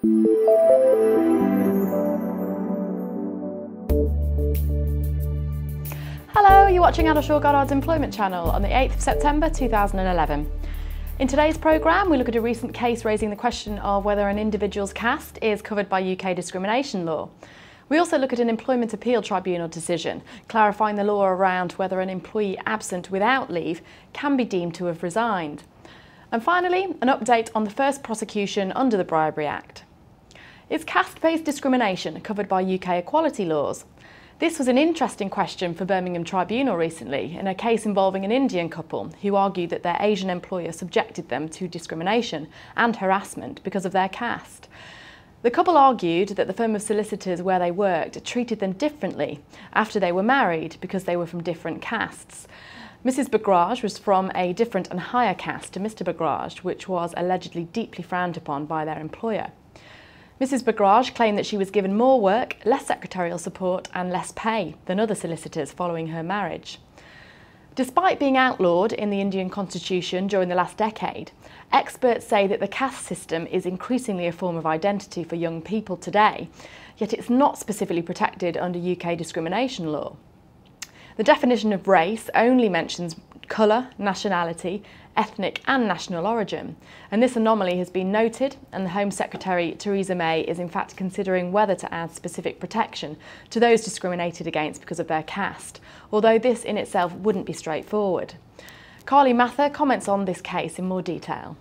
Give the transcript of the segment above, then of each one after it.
Hello, you're watching Addleshaw Goddard's Employment Channel on the 8th of September 2011. In today's programme, we look at a recent case raising the question of whether an individual's caste is covered by UK discrimination law. We also look at an Employment Appeal Tribunal decision, clarifying the law around whether an employee absent without leave can be deemed to have resigned. And finally, an update on the first prosecution under the Bribery Act. Is caste-based discrimination covered by UK equality laws? This was an interesting question for Birmingham Tribunal recently in a case involving an Indian couple who argued that their Asian employer subjected them to discrimination and harassment because of their caste. The couple argued that the firm of solicitors where they worked treated them differently after they were married because they were from different castes. Mrs. Bagraj was from a different and higher caste to Mr. Bagraj, which was allegedly deeply frowned upon by their employer. Mrs. Bagraj claimed that she was given more work, less secretarial support and less pay than other solicitors following her marriage. Despite being outlawed in the Indian constitution during the last decade, experts say that the caste system is increasingly a form of identity for young people today, yet it's not specifically protected under UK discrimination law. The definition of race only mentions colour, nationality, ethnic and national origin, and this anomaly has been noted, and the Home Secretary Theresa May is in fact considering whether to add specific protection to those discriminated against because of their caste, although this in itself wouldn't be straightforward. Carly Mather comments on this case in more detail.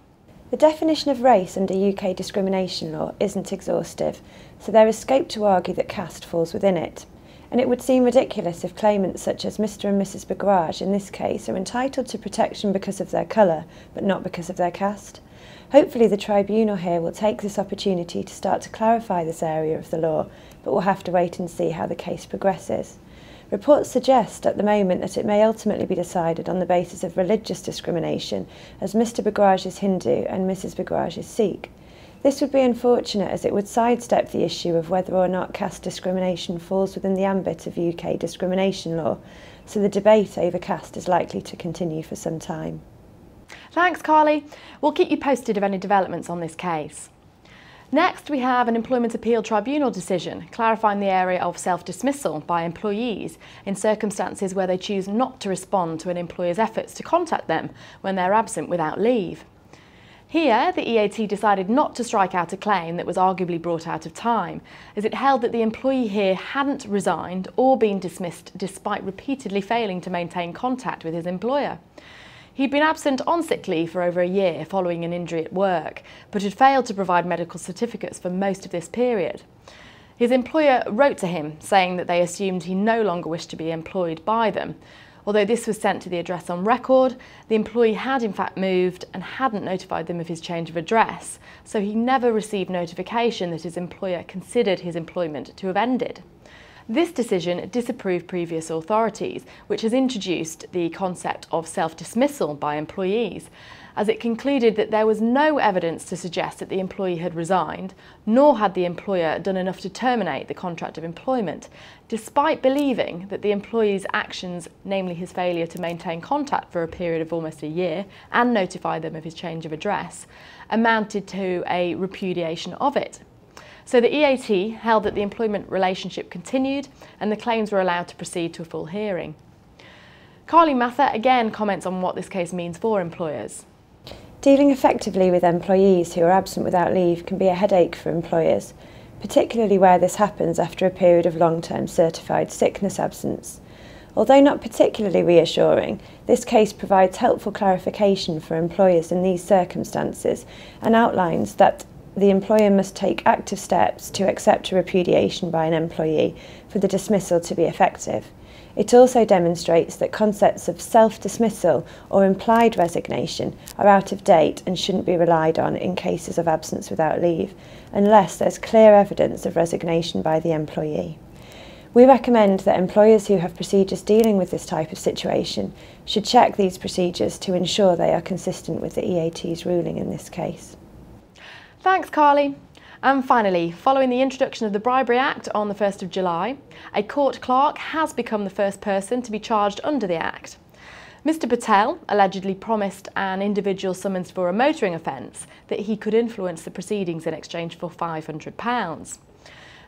The definition of race under UK discrimination law isn't exhaustive, so there is scope to argue that caste falls within it. And it would seem ridiculous if claimants such as Mr. and Mrs. Bagraj in this case are entitled to protection because of their colour, but not because of their caste. Hopefully the tribunal here will take this opportunity to start to clarify this area of the law, but we'll have to wait and see how the case progresses. Reports suggest at the moment that it may ultimately be decided on the basis of religious discrimination, as Mr. Bagraj is Hindu and Mrs. Bagraj is Sikh. This would be unfortunate as it would sidestep the issue of whether or not caste discrimination falls within the ambit of UK discrimination law, so the debate over caste is likely to continue for some time. Thanks, Carly. We'll keep you posted of any developments on this case. Next, we have an Employment Appeal Tribunal decision clarifying the area of self-dismissal by employees in circumstances where they choose not to respond to an employer's efforts to contact them when they're absent without leave. Here, the EAT decided not to strike out a claim that was arguably brought out of time, as it held that the employee here hadn't resigned or been dismissed despite repeatedly failing to maintain contact with his employer. He'd been absent on sick leave for over a year following an injury at work, but had failed to provide medical certificates for most of this period. His employer wrote to him saying that they assumed he no longer wished to be employed by them. Although this was sent to the address on record, the employee had in fact moved and hadn't notified them of his change of address, so he never received notification that his employer considered his employment to have ended. This decision disapproved previous authorities, which has introduced the concept of self-dismissal by employees, as it concluded that there was no evidence to suggest that the employee had resigned, nor had the employer done enough to terminate the contract of employment, despite believing that the employee's actions, namely his failure to maintain contact for a period of almost a year and notify them of his change of address, amounted to a repudiation of it. So the EAT held that the employment relationship continued and the claims were allowed to proceed to a full hearing. Carly Mather again comments on what this case means for employers. Dealing effectively with employees who are absent without leave can be a headache for employers, particularly where this happens after a period of long-term certified sickness absence. Although not particularly reassuring, this case provides helpful clarification for employers in these circumstances and outlines that the employer must take active steps to accept a repudiation by an employee for the dismissal to be effective. It also demonstrates that concepts of self-dismissal or implied resignation are out of date and shouldn't be relied on in cases of absence without leave, unless there's clear evidence of resignation by the employee. We recommend that employers who have procedures dealing with this type of situation should check these procedures to ensure they are consistent with the EAT's ruling in this case. Thanks, Carly. And finally, following the introduction of the Bribery Act on the 1st of July, a court clerk has become the first person to be charged under the Act. Mr Patel allegedly promised an individual summoned for a motoring offence that he could influence the proceedings in exchange for £500.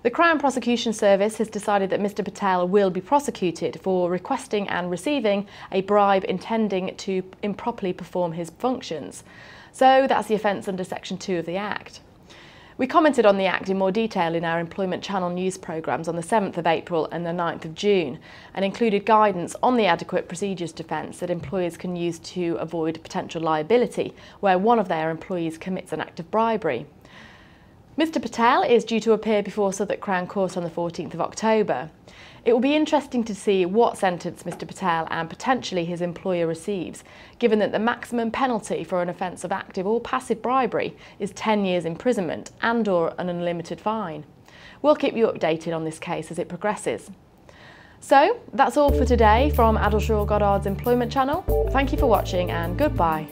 The Crown Prosecution Service has decided that Mr Patel will be prosecuted for requesting and receiving a bribe intending to improperly perform his functions. So that's the offence under Section 2 of the Act. We commented on the Act in more detail in our Employment Channel news programmes on the 7th of April and the 9th of June, and included guidance on the adequate procedures defence that employers can use to avoid potential liability where one of their employees commits an act of bribery. Mr Patel is due to appear before Southwark Crown Court on the 14th of October. It will be interesting to see what sentence Mr Patel and potentially his employer receives, given that the maximum penalty for an offence of active or passive bribery is 10 years imprisonment and/or an unlimited fine. We'll keep you updated on this case as it progresses. So, that's all for today from Addleshaw Goddard's Employment Channel. Thank you for watching and goodbye.